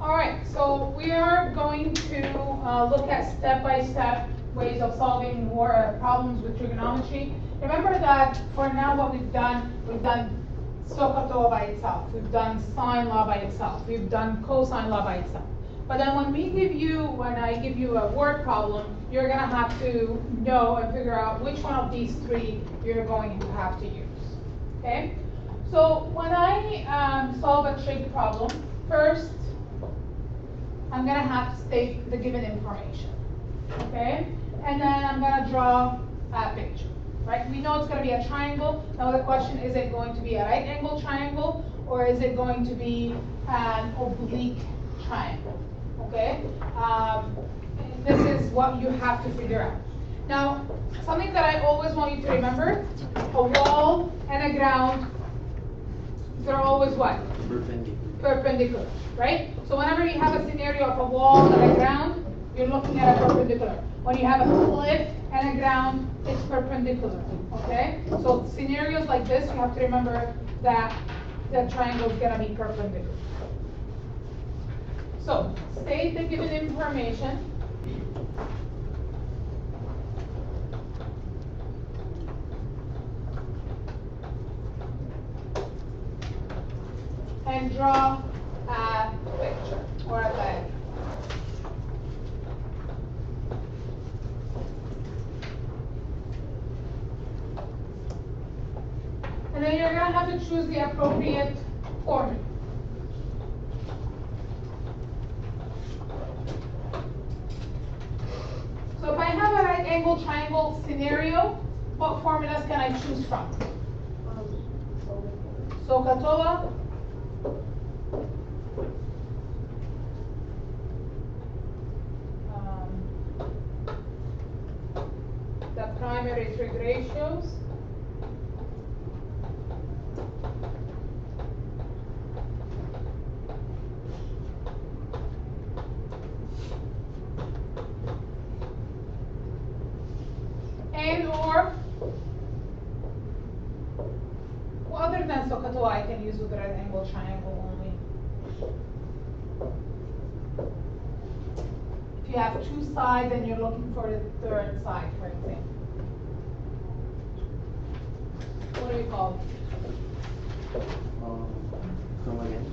All right, so we are going to look at step-by-step ways of solving more problems with trigonometry. Remember that for now what we've done SOHCAHTOA law by itself, we've done sine law by itself, we've done cosine law by itself. But then when I give you a word problem, you're gonna have to know and figure out which one of these three you're going to have to use, okay? So when I solve a trig problem, first, I'm going to have to state the given information, okay? And then I'm going to draw a picture, right? We know it's going to be a triangle. Now the question, is it going to be a right angle triangle or is it going to be an oblique triangle, okay? This is what you have to figure out. Now, something that I always want you to remember, a wall and a ground, they're always what? Perpendicular, right? So whenever you have a scenario of a wall and a ground, you're looking at a perpendicular. When you have a cliff and a ground, it's perpendicular, okay? So scenarios like this, you have to remember that the triangle is going to be perpendicular. So state the given information. And draw a picture or a diagram. And then you're going to have to choose the appropriate formula. So if I have a right angle triangle scenario, what formulas can I choose from? SOHCAHTOA. The primary trig ratios. And or other than SOHCAHTOA, I can use with right angle triangle only. If you have two sides and you're looking for the third side, for example. What do we call it? Come again?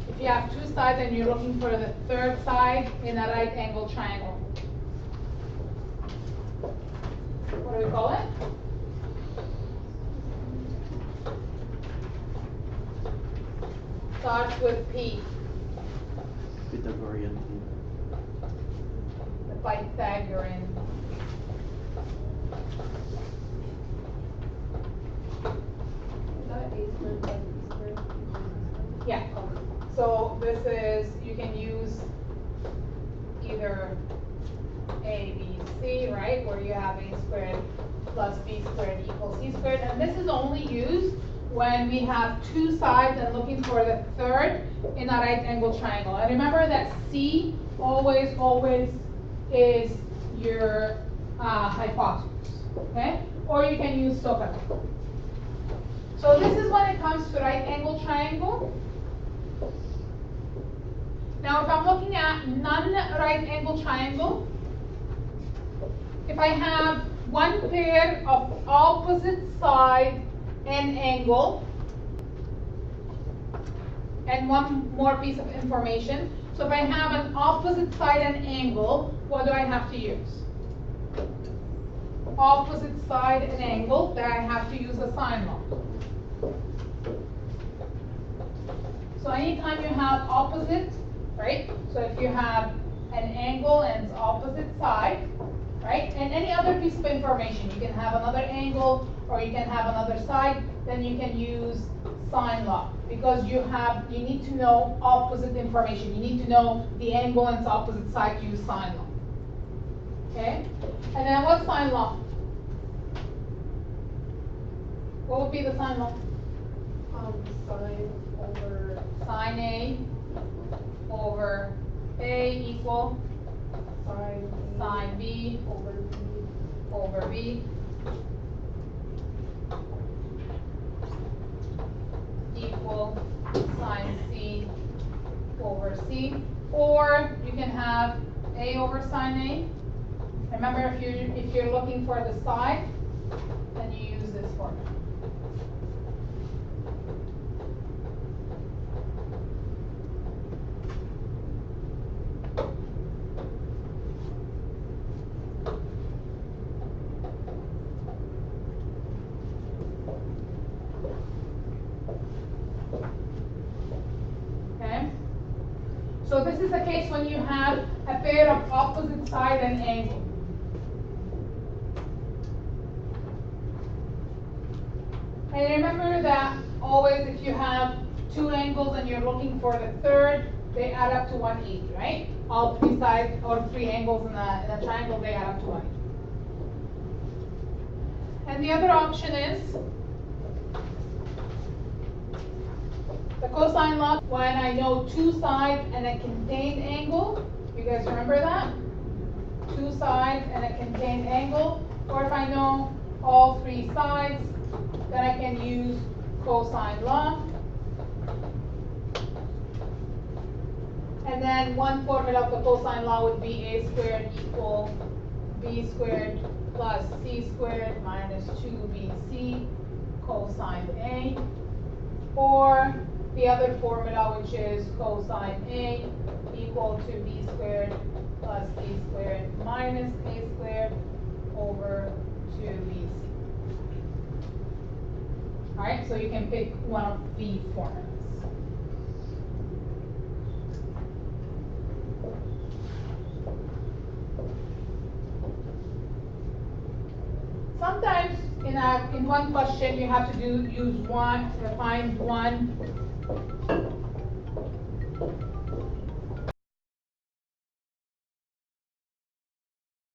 If you have two sides and you're looking for the third side in a right angle triangle. What do we call it? Starts with P. Pythagorean. The Pythagorean. Yeah. So this is, you can use either A, B, C, right? Where you have A squared plus B squared equals C squared. And this is only used when we have two sides and looking for the third in a right angle triangle. And remember that C always is your hypotenuse, okay? Or you can use SOHCAHTOA. So this is when it comes to right angle triangle. Now if I'm looking at non-right angle triangle, if I have one pair of opposite side and angle, and one more piece of information. So if I have an opposite side and angle, what do I have to use? Opposite side and angle, then I have to use a sine law. So anytime you have opposite, right? So if you have an angle and its opposite side, right? And any other piece of information, you can have another angle or you can have another side, then you can use sine law because you need to know opposite information. You need to know the angle and its opposite side to use sine law. Okay? And then what's sine law? What would be the sine law? Sine over Sine A over A equal sine B over B equal sine C over C, or you can have A over sine A. Remember, if you're looking for the side, then you use this formula. Okay? So this is the case when you have a pair of opposite side and angle. And remember that always if you have two angles and you're looking for the third, they add up to 180, right? All three sides or three angles in a triangle, they add up to 180. And the other option is the cosine law when I know two sides and a contained angle. You guys remember that? Two sides and a contained angle. Or if I know all three sides, then I can use cosine law. And then one formula of the cosine law would be a squared equal b squared plus c squared minus 2bc cosine A. Or the other formula, which is cosine A equal to b squared plus c squared minus a squared over 2bc. Alright, so you can pick one of these formulas. Sometimes in one question you have to find one